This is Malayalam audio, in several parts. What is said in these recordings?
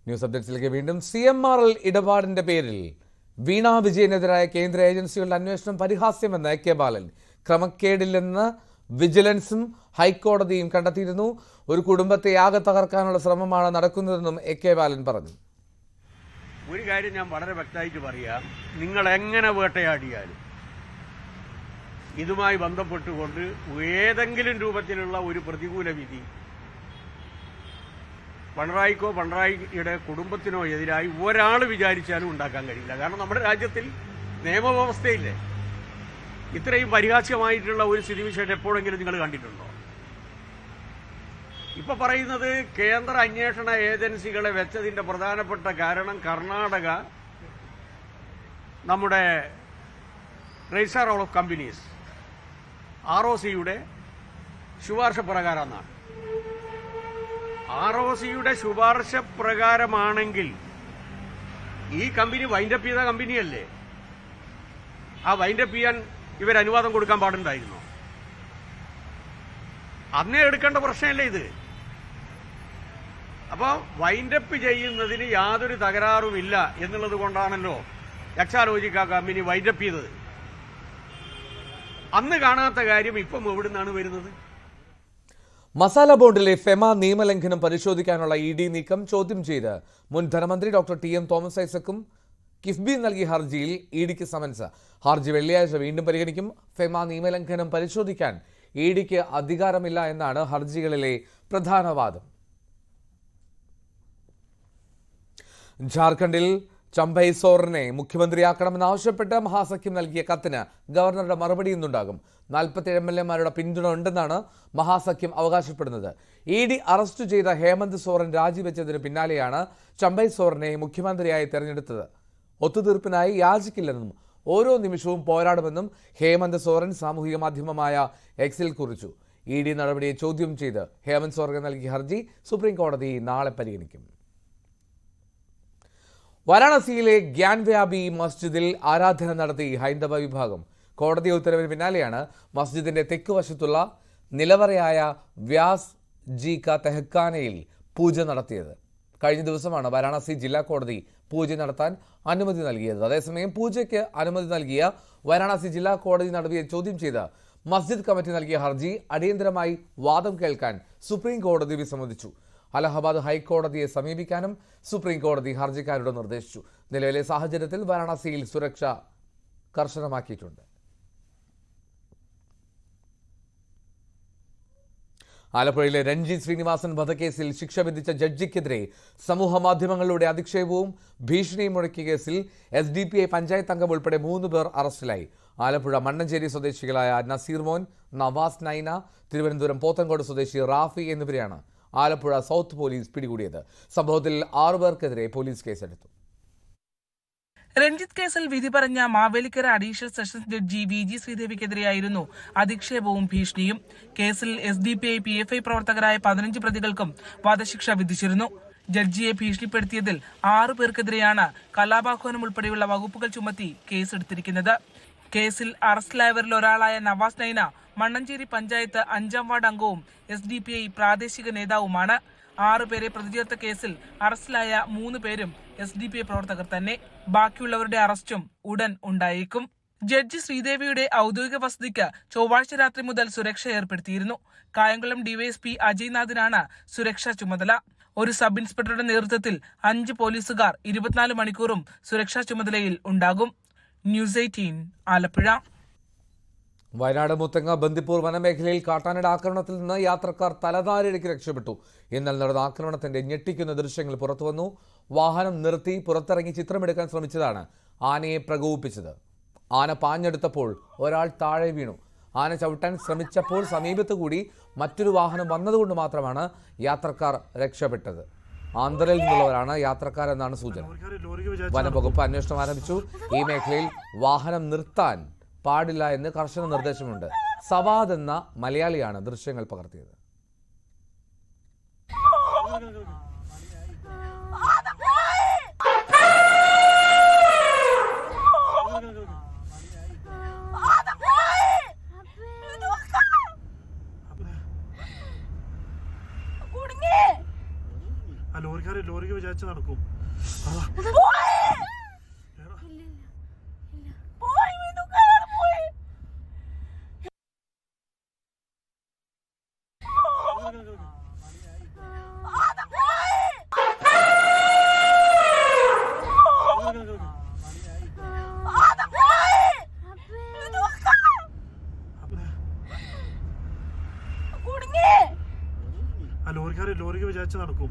ന്യൂസ് അപ്ഡേറ്റ്സിലേക്ക് വീണ്ടും CMRL ഇടപാടിന്റെ പേരിൽ വീണ വിജയനെതിരായ കേന്ദ്ര ഏജൻസികളുടെ അന്വേഷണം പരിഹാസ്യമെന്ന് AK ബാലൻ. ക്രമക്കേടില്ലെന്ന് വിജിലൻസും ഹൈക്കോടതിയും കണ്ടെത്തിയിരുന്നു. ഒരു കുടുംബത്തെ ആകെ തകർക്കാനുള്ള ശ്രമമാണ് നടക്കുന്നതെന്നും AK ബാലൻ പറഞ്ഞു. ഒരു കാര്യം ഞാൻ വളരെ വ്യക്തമായിട്ട് പറയാം, നിങ്ങൾ എങ്ങനെ വേട്ടയാടിയാലും ഇതുമായി ബന്ധപ്പെട്ടുകൊണ്ട് ഏതെങ്കിലും രൂപത്തിലുള്ള ഒരു പ്രതികൂല വിധി പിണറായിക്കോ പിണറായിയുടെ കുടുംബത്തിനോ എതിരായി ഒരാൾ വിചാരിച്ചാലും ഉണ്ടാക്കാൻ കഴിയില്ല. കാരണം നമ്മുടെ രാജ്യത്തിൽ നിയമവ്യവസ്ഥയില്ലേ, ഇത്രയും പരിഹാസ്യമായിട്ടുള്ള ഒരു സ്ഥിതിവിശേഷം എപ്പോഴെങ്കിലും നിങ്ങൾ കണ്ടിട്ടുണ്ടോ? ഇപ്പൊ പറയുന്നത് കേന്ദ്ര അന്വേഷണ ഏജൻസികളെ വെച്ചതിന്റെ പ്രധാനപ്പെട്ട കാരണം കർണാടക നമ്മുടെ രജിസ്ട്രാർ ഓഫ് കമ്പനീസ് ROCയുടെ ശുപാർശ പ്രകാരമാണ്. ROCയുടെ ശുപാർശ പ്രകാരമാണെങ്കിൽ ഈ കമ്പനി വൈൻഡപ്പ് ചെയ്ത കമ്പനിയല്ലേ, ആ വൈൻഡപ്പ് ചെയ്യാൻ ഇവർ അനുവാദം കൊടുക്കാൻ പാടുണ്ടായിരുന്നോ? അന്നേ എടുക്കേണ്ട പ്രശ്നമല്ലേ ഇത്. അപ്പോൾ വൈൻഡപ്പ് ചെയ്യുന്നതിന് യാതൊരു തകരാറുമില്ല എന്നുള്ളത് കൊണ്ടാണല്ലോ എക്സാലോജിക് ആ കമ്പനി വൈൻഡപ്പ് ചെയ്തത്. അന്ന് കാണാത്ത കാര്യം ഇപ്പം എവിടുന്നാണ് വരുന്നത്? മസാല ബോണ്ടിലെ ഫെമ നിയമലംഘനം പരിശോധിക്കാനുള്ള ED നീക്കം ചോദ്യം ചെയ്ത് മുൻ ധനമന്ത്രി ഡോക്ടർ TM തോമസ് ഐസക്കും കിഫ്ബി നൽകിയ ഹർജിയിൽ EDക്ക് സമൻസ്. ഹർജി വെള്ളിയാഴ്ച വീണ്ടും പരിഗണിക്കും. ഫെമ നിയമലംഘനം പരിശോധിക്കാൻ EDക്ക് അധികാരമില്ല എന്നാണ് ഹർജികളിലെ പ്രധാന വാദം. ജാർഖണ്ഡിൽ ചമ്പൈ സോറനെ മുഖ്യമന്ത്രിയാക്കണമെന്നാവശ്യപ്പെട്ട് മഹാസഖ്യം നൽകിയ കത്തിന് ഗവർണറുടെ മറുപടി ഇന്നുണ്ടാകും. 47 MLA-മാരുടെ പിന്തുണ ഉണ്ടെന്നാണ് മഹാസഖ്യം അവകാശപ്പെടുന്നത്. ED അറസ്റ്റ് ചെയ്ത ഹേമന്ത് സോറൻ രാജിവെച്ചതിന് പിന്നാലെയാണ് ചമ്പൈ സോറനെ മുഖ്യമന്ത്രിയായി തെരഞ്ഞെടുത്തത്. ഒത്തുതീർപ്പിനായി യാചിക്കില്ലെന്നും ഓരോ നിമിഷവും പോരാടുമെന്നും ഹേമന്ത് സോറൻ സാമൂഹിക മാധ്യമമായ എക്സിൽ കുറിച്ചു. ED നടപടിയെ ചോദ്യം ചെയ്ത് ഹേമന്ത് സോറൻ നൽകിയ ഹർജി സുപ്രീം കോടതി നാളെ പരിഗണിക്കും. വാരാണസിയിലെ ഗ്യാൻവ്യാബി മസ്ജിദിൽ ആരാധന നടത്തി ഹൈന്ദവ വിഭാഗം. കോടതി ഉത്തരവിന് പിന്നാലെയാണ് മസ്ജിദിന്റെ തെക്കുവശത്തുള്ള നിലവറയായ വ്യാസ് ജി ക തെഹ്ഖാനയിൽ പൂജ നടത്തിയത്. കഴിഞ്ഞ ദിവസമാണ് വാരാണസി ജില്ലാ കോടതി പൂജ നടത്താൻ അനുമതി നൽകിയത്. അതേസമയം പൂജയ്ക്ക് അനുമതി നൽകിയ വാരാണസി ജില്ലാ കോടതി നടപടിയെ ചോദ്യം ചെയ്ത് മസ്ജിദ് കമ്മിറ്റി നൽകിയ ഹർജി അടിയന്തരമായി വാദം കേൾക്കാൻ സുപ്രീം കോടതി വിസമ്മതിച്ചു. അലഹബാദ് ഹൈക്കോടതിയെ സമീപിക്കാനും സുപ്രീം കോടതി ഹർജിക്കാരോട് നിർദ്ദേശിച്ചു. നിലവിലെ സാഹചര്യത്തിൽ വാരാണസിയിൽ സുരക്ഷ കർശനമാക്കിയിട്ടുണ്ട്. ആലപ്പുഴയിലെ രഞ്ജിത്ത് ശ്രീനിവാസൻ വധക്കേസിൽ ശിക്ഷ വിധിച്ച ജഡ്ജിക്കെതിരെ സമൂഹ മാധ്യമങ്ങളിലൂടെ അധിക്ഷേപവും ഭീഷണിയും മുഴക്കിയ കേസിൽ SDPI പഞ്ചായത്ത് അംഗം ഉൾപ്പെടെ 3 പേർ അറസ്റ്റിലായി. ആലപ്പുഴ മണ്ണഞ്ചേരി സ്വദേശികളായ നസീർ മോൻ, നവാസ് നൈന, തിരുവനന്തപുരം പോത്തൻകോട് സ്വദേശി റാഫി എന്നിവരെയാണ് ആലപ്പുഴ സൗത്ത് പോലീസ് പിടികൂടിയത്. സംഭവത്തിൽ 6 പേർക്കെതിരെ പോലീസ് കേസെടുത്തു. രഞ്ജിത്ത് കേസിൽ വിധി പറഞ്ഞ Mavelikkara additional sessions judge VG ശ്രീദേവിക്കെതിരെയായിരുന്നു അധിക്ഷേപവും ഭീഷണിയും. കേസിൽ SDPI PFI പ്രവർത്തകരായ 15 പ്രതികൾക്കും വധശിക്ഷ വിധിച്ചിരുന്നു. ജഡ്ജിയെ ഭീഷണിപ്പെടുത്തിയതിൽ 6 പേർക്കെതിരെയാണ് കലാപാഹ്വാനം ഉൾപ്പെടെയുള്ള വകുപ്പുകൾ ചുമത്തി കേസെടുത്തിരിക്കുന്നത്. കേസിൽ അറസ്റ്റിലായവരിൽ ഒരാളായ നവാസ് നൈന മണ്ണഞ്ചേരി പഞ്ചായത്ത് 5ാം വാർഡ് അംഗവും SDPI പ്രാദേശിക നേതാവുമാണ്. 6 പേരെ പ്രതിചേർത്ത കേസിൽ അറസ്റ്റിലായ 3 പേരും SDPI പ്രവർത്തകർ തന്നെ. ബാക്കിയുള്ളവരുടെ അറസ്റ്റും ഉടൻ ഉണ്ടായേക്കും. ജഡ്ജി ശ്രീദേവിയുടെ ഔദ്യോഗിക വസതിക്ക് ചൊവ്വാഴ്ച രാത്രി മുതൽ സുരക്ഷ ഏർപ്പെടുത്തിയിരുന്നു. കായംകുളം DYSP അജയ്നാഥിനാണ് സുരക്ഷാ ചുമതല. ഒരു സബ് ഇൻസ്പെക്ടറുടെ നേതൃത്വത്തിൽ 5 പോലീസുകാർ 24 മണിക്കൂറും സുരക്ഷാ ചുമതലയിൽ ഉണ്ടാകും. ന്യൂസ് 18 ആലപ്പുഴ. വയനാട് മുത്തങ്ങ ബന്ദിപ്പൂർ വനമേഖലയിൽ കാട്ടാനയുടെ ആക്രമണത്തിൽ നിന്ന് യാത്രക്കാർ തലതാരിഴയ്ക്ക് രക്ഷപ്പെട്ടു. ഇന്നലെ നടന്ന ആക്രമണത്തിന്റെ ഞെട്ടിക്കുന്ന ദൃശ്യങ്ങൾ പുറത്തുവന്നു. വാഹനം നിർത്തി പുറത്തിറങ്ങി ചിത്രമെടുക്കാൻ ശ്രമിച്ചതാണ് ആനയെ പ്രകോപിപ്പിച്ചത്. ആന പാഞ്ഞെടുത്തപ്പോൾ ഒരാൾ താഴെ വീണു. ആന ചവിട്ടാൻ ശ്രമിച്ചപ്പോൾ സമീപത്ത് കൂടി മറ്റൊരു വാഹനം വന്നതുകൊണ്ട് മാത്രമാണ് യാത്രക്കാർ രക്ഷപ്പെട്ടത്. ആന്ധ്രയിൽ നിന്നുള്ളവരാണ് യാത്രക്കാരെന്നാണ് സൂചന. വനംവകുപ്പ് അന്വേഷണം ആരംഭിച്ചു. ഈ മേഖലയിൽ വാഹനം നിർത്താൻ പാടില്ല എന്ന് കർശന നിർദ്ദേശമുണ്ട്. സവാദ് എന്ന മലയാളിയാണ് ദൃശ്യങ്ങൾ പകർത്തിയത്. ലോറിക്ക് വിചാരിച്ച് നടക്കും. ലോറിക്ക് വിചാരിച്ച് നടക്കും.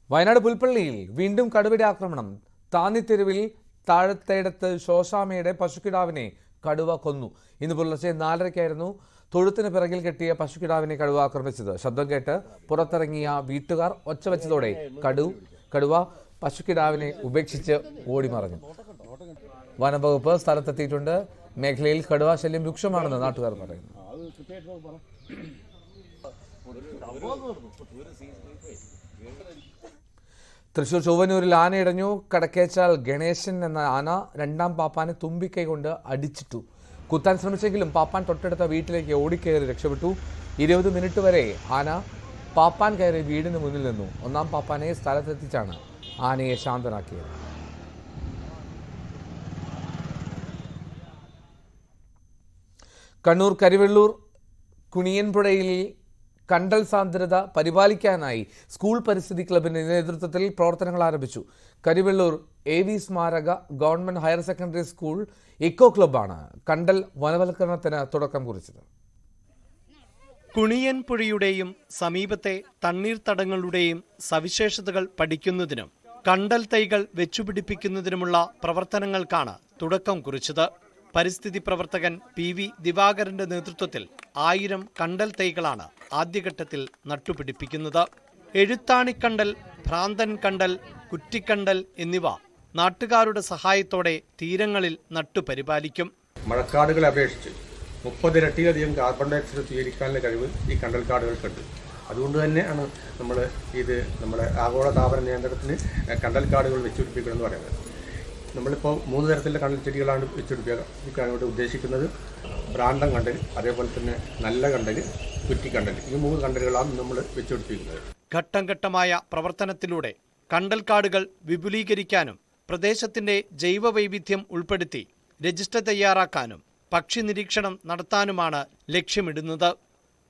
വയനാട് പുൽപ്പള്ളിയിൽ വീണ്ടും കടുവയുടെ ആക്രമണം. താന്നിത്തെരുവിൽ താഴത്തേടത്ത് ശോശാമയുടെ പശുക്കിടാവിനെ കടുവ കൊന്നു. ഇന്ന് പുലർച്ചെ 4:30-ക്കായിരുന്നു തൊഴുത്തിന് പിറകിൽ കെട്ടിയ പശുക്കിടാവിനെ കടുവ ആക്രമിച്ചത്. ശബ്ദം കേട്ട് പുറത്തിറങ്ങിയ വീട്ടുകാർ ഒച്ച വെച്ചതോടെ കടുവ പശുക്കിടാവിനെ ഉപേക്ഷിച്ച് ഓടിമറഞ്ഞു. വനംവകുപ്പ് സ്ഥലത്തെത്തിയിട്ടുണ്ട്. മേഖലയിൽ കടുവ ശല്യം രൂക്ഷമാണെന്ന് നാട്ടുകാർ പറയുന്നു. തൃശൂർ ചൊവ്വന്നൂരിൽ ആനയിടഞ്ഞു. കടക്കേച്ചാൽ ഗണേശൻ എന്ന ആന രണ്ടാം പാപ്പാനെ തുമ്പിക്കൈ കൊണ്ട് അടിച്ചിട്ടു. കുത്താൻ ശ്രമിച്ചെങ്കിലും പാപ്പാൻ തൊട്ടടുത്ത വീട്ടിലേക്ക് ഓടിക്കയറി രക്ഷപ്പെട്ടു. 20 മിനിറ്റ് വരെ ആന പാപ്പാൻ കയറി വീടിന് മുന്നിൽ നിന്നു. ഒന്നാം പാപ്പാനെ സ്ഥലത്തെത്തിച്ചാണ് ആനയെ ശാന്തനാക്കിയത്. കണ്ണൂർ കരിവെള്ളൂർ കുണിയൻപുഴയിൽ കണ്ടൽ സാന്ദ്രത പരിപാലിക്കാനായി സ്കൂൾ പരിസ്ഥിതി ക്ലബിന്റെ നേതൃത്വത്തിൽ പ്രവർത്തനങ്ങൾ ആരംഭിച്ചു. കരിവെള്ളൂർ AV സ്മാരക government higher secondary school eco ക്ലബ്ബാണ് കണ്ടൽ വനവൽക്കരണത്തിന് തുടക്കം കുറിച്ചത്. കുണിയൻപുഴയുടെയും സമീപത്തെ തണ്ണീർത്തടങ്ങളുടെയും സവിശേഷതകൾ പഠിക്കുന്നതിനും കണ്ടൽ തൈകൾ വെച്ചുപിടിപ്പിക്കുന്നതിനുമുള്ള പ്രവർത്തനങ്ങൾക്കാണ് തുടക്കം കുറിച്ചത്. പരിസ്ഥിതി പ്രവർത്തകൻ PV ദിവാകരന്റെ നേതൃത്വത്തിൽ 1000 കണ്ടൽ തൈകളാണ് ആദ്യഘട്ടത്തിൽ നട്ടുപിടിപ്പിക്കുന്നത്. എഴുത്താണിക്കണ്ടൽ, ഭ്രാന്തൻ കണ്ടൽ, കുറ്റിക്കണ്ടൽ എന്നിവ നാട്ടുകാരുടെ സഹായത്തോടെ തീരങ്ങളിൽ നട്ടുപരിപാലിക്കും. മഴക്കാടുകളെ അപേക്ഷിച്ച് 30 ഇരട്ടിയിലധികം കാർബൺ ഡയോക്സൈഡ് സ്വീകരിക്കാനുള്ള കഴിവ് ഈ കണ്ടൽക്കാടുകൾക്കുണ്ട്. അതുകൊണ്ട് തന്നെയാണ് നമ്മുടെ ആഗോള താപന നിയന്ത്രണത്തിന് കണ്ടൽക്കാടുകൾ വെച്ചുപിടിപ്പിക്കണമെന്ന് പറയുന്നത്. നമ്മളിപ്പോൾ 3 തരത്തിലുള്ള കണ്ടൽ ചെടികളാണ് വെച്ചുപിടിപ്പിക്കാനായിട്ട് ഉദ്ദേശിക്കുന്നത്. ഭ്രാന്തൻ കണ്ടൽ, അതേപോലെ തന്നെ നല്ല കണ്ടൽ, കുറ്റിക്കണ്ടൽ, ഈ 3 കണ്ടലുകളാണ് നമ്മൾ വെച്ചുപിടിപ്പിക്കുന്നത്. ഘട്ടം ഘട്ടമായ പ്രവർത്തനത്തിലൂടെ കണ്ടൽക്കാടുകൾ വിപുലീകരിക്കാനും പ്രദേശത്തിന്റെ ജൈവവൈവിധ്യം ഉൾപ്പെടുത്തി രജിസ്റ്റർ തയ്യാറാക്കാനും പക്ഷി നിരീക്ഷണം നടത്താനുമാണ് ലക്ഷ്യമിടുന്നത്.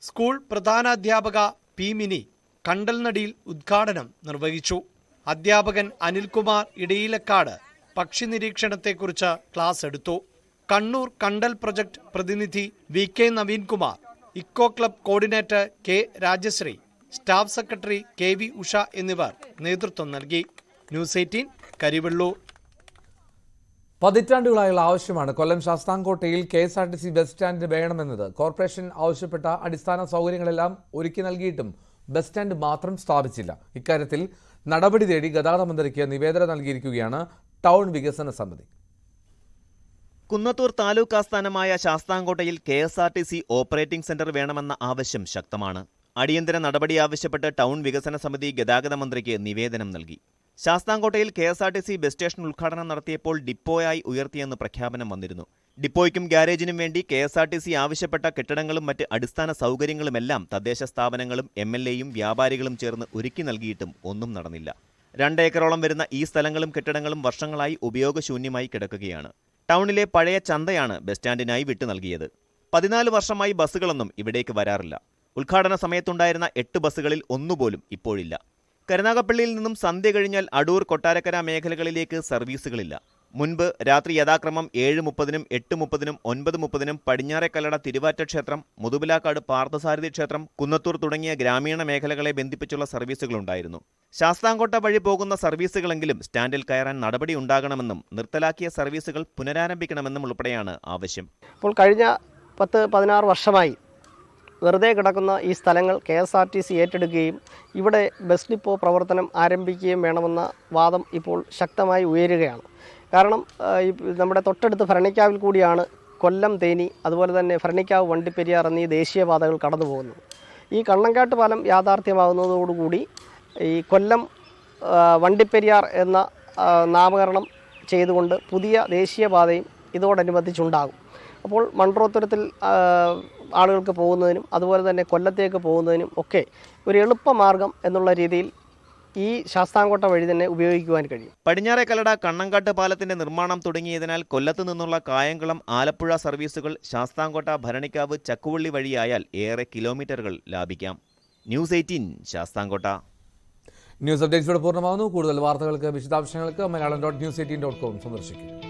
സ്കൂൾ പ്രധാനാധ്യാപക P മിനി കണ്ടൽനടിയിൽ ഉദ്ഘാടനം നിർവഹിച്ചു. അധ്യാപകൻ അനിൽകുമാർ ഇടയിലക്കാട് പക്ഷി നിരീക്ഷണത്തെക്കുറിച്ച് ക്ലാസ് എടുത്തു. കണ്ണൂർ കണ്ടൽ പ്രൊജക്ട് പ്രതിനിധി VK Naveenkumar, eco club coordinator K Rajashree, staff secretary KV Usha എന്നിവർ നേതൃത്വം നൽകി. ന്യൂസ് 18 കരിവെള്ളൂർ. പതിറ്റാണ്ടുകളായുള്ള ആവശ്യമാണ് കൊല്ലം ശാസ്താംകോട്ടയിൽ KSRTC ബസ് സ്റ്റാൻഡ് വേണമെന്നത്. കോർപ്പറേഷൻ ആവശ്യപ്പെട്ട അടിസ്ഥാന സൗകര്യങ്ങളെല്ലാം ഒരുക്കി നൽകിയിട്ടും ബസ് സ്റ്റാൻഡ് മാത്രം സ്ഥാപിച്ചില്ല. ഇക്കാര്യത്തിൽ നടപടി തേടി ഗതാഗത മന്ത്രിക്ക് നിവേദനം നൽകിയിരിക്കുകയാണ് ടൗൺ വികസന സമിതി. കുന്നത്തൂർ താലൂക്ക് ആസ്ഥാനമായ ശാസ്താംകോട്ടയിൽ KSRTC ഓപ്പറേറ്റിംഗ് സെന്റർ വേണമെന്ന ആവശ്യം ശക്തമാണ്. അടിയന്തര നടപടി ആവശ്യപ്പെട്ട് ടൗൺ വികസന സമിതി ഗതാഗത മന്ത്രിക്ക് നിവേദനം നൽകി. ശാസ്താംകോട്ടയിൽ KSRTC ബസ് സ്റ്റേഷൻ ഉദ്ഘാടനം നടത്തിയപ്പോൾ ഡിപ്പോയായി ഉയർത്തിയെന്ന് പ്രഖ്യാപനം വന്നിരുന്നു. ഡിപ്പോയ്ക്കും ഗ്യാരേജിനും വേണ്ടി KSRTC ആവശ്യപ്പെട്ട കെട്ടിടങ്ങളും മറ്റ് അടിസ്ഥാന സൗകര്യങ്ങളുമെല്ലാം തദ്ദേശ സ്ഥാപനങ്ങളും MLAയും വ്യാപാരികളും ചേർന്ന് ഒരുക്കി നൽകിയിട്ടും ഒന്നും നടന്നില്ല. 2 ഏക്കറോളം വരുന്ന ഈ സ്ഥലങ്ങളും കെട്ടിടങ്ങളും വർഷങ്ങളായി ഉപയോഗശൂന്യമായി കിടക്കുകയാണ്. ടൗണിലെ പഴയ ചന്തയാണ് ബസ് സ്റ്റാൻഡിനായി വിട്ടു നൽകിയത്. 14 വർഷമായി ബസ്സുകളൊന്നും ഇവിടേക്ക് വരാറില്ല. ഉദ്ഘാടന സമയത്തുണ്ടായിരുന്ന 8 ബസ്സുകളിൽ ഒന്നുപോലും ഇപ്പോഴില്ല. കരുനാഗപ്പള്ളിയിൽ നിന്നും സന്ധ്യ കഴിഞ്ഞാൽ അടൂർ, കൊട്ടാരക്കര മേഖലകളിലേക്ക് സർവീസുകളില്ല. മുൻപ് രാത്രി യഥാക്രമം 7:30-നും 8:30-നും 9:30-നും പടിഞ്ഞാറേക്കല്ലട തിരുവാറ്റ ക്ഷേത്രം, മുതുപിലാക്കാട് പാർത്ഥസാരഥി ക്ഷേത്രം, കുന്നത്തൂർ തുടങ്ങിയ ഗ്രാമീണ മേഖലകളെ ബന്ധിപ്പിച്ചുള്ള സർവീസുകളുണ്ടായിരുന്നു. ശാസ്താംകോട്ട വഴി പോകുന്ന സർവീസുകളെങ്കിലും സ്റ്റാൻഡിൽ കയറാൻ നടപടി ഉണ്ടാകണമെന്നും നിർത്തലാക്കിയ സർവീസുകൾ പുനരാരംഭിക്കണമെന്നും ഉൾപ്പെടെയാണ് ആവശ്യം. ഇപ്പോൾ കഴിഞ്ഞ 10-16 വർഷമായി വെറുതെ കിടക്കുന്ന ഈ സ്ഥലങ്ങൾ KSRTC ഏറ്റെടുക്കുകയും ഇവിടെ ബസ് ഡിപ്പോ പ്രവർത്തനം ആരംഭിക്കുകയും വേണമെന്ന വാദം ഇപ്പോൾ ശക്തമായി ഉയരുകയാണ്. കാരണം നമ്മുടെ തൊട്ടടുത്ത് ഭരണിക്കാവിൽ കൂടിയാണ് കൊല്ലം തേനി, അതുപോലെ തന്നെ ഭരണിക്കാവ് വണ്ടിപ്പെരിയാർ എന്നീ ദേശീയപാതകൾ കടന്നു പോകുന്നത്. ഈ കണ്ണങ്കാട്ട് പാലം യാഥാർത്ഥ്യമാകുന്നതോടുകൂടി ഈ കൊല്ലം വണ്ടിപ്പെരിയാർ എന്ന നാമകരണം ചെയ്തുകൊണ്ട് പുതിയ ദേശീയപാതയും ഇതോടനുബന്ധിച്ചുണ്ടാകും. അപ്പോൾ മൺട്രോത്തുരത്തിൽ ആളുകൾക്ക് പോകുന്നതിനും അതുപോലെ തന്നെ കൊല്ലത്തേക്ക് പോകുന്നതിനും ഒക്കെ ഒരു എളുപ്പമാർഗം എന്നുള്ള രീതിയിൽ ഈ ശാസ്താംകോട്ട വഴി തന്നെ ഉപയോഗിക്കുവാൻ കഴിയും. പടിഞ്ഞാറെ കല്ലട കണ്ണങ്കാട്ട് പാലത്തിന്റെ നിർമ്മാണം തുടങ്ങിയതിനാൽ കൊല്ലത്ത് നിന്നുള്ള കായംകുളം ആലപ്പുഴ സർവീസുകൾ ശാസ്താംകോട്ട ഭരണിക്കാവ് ചക്കുവള്ളി വഴിയായാൽ ഏറെ കിലോമീറ്ററുകൾ ലാഭിക്കാം. ന്യൂസ് 18 ശാസ്താംകോട്ട. ന്യൂസ് അപ്ഡേറ്റ്സിലൂടെ പൂർണ്ണമാകുന്നു. കൂടുതൽ വാർത്തകൾക്ക് വിശദാംശങ്ങൾക്ക് Malayalam.news18.com സന്ദർശിക്കുക.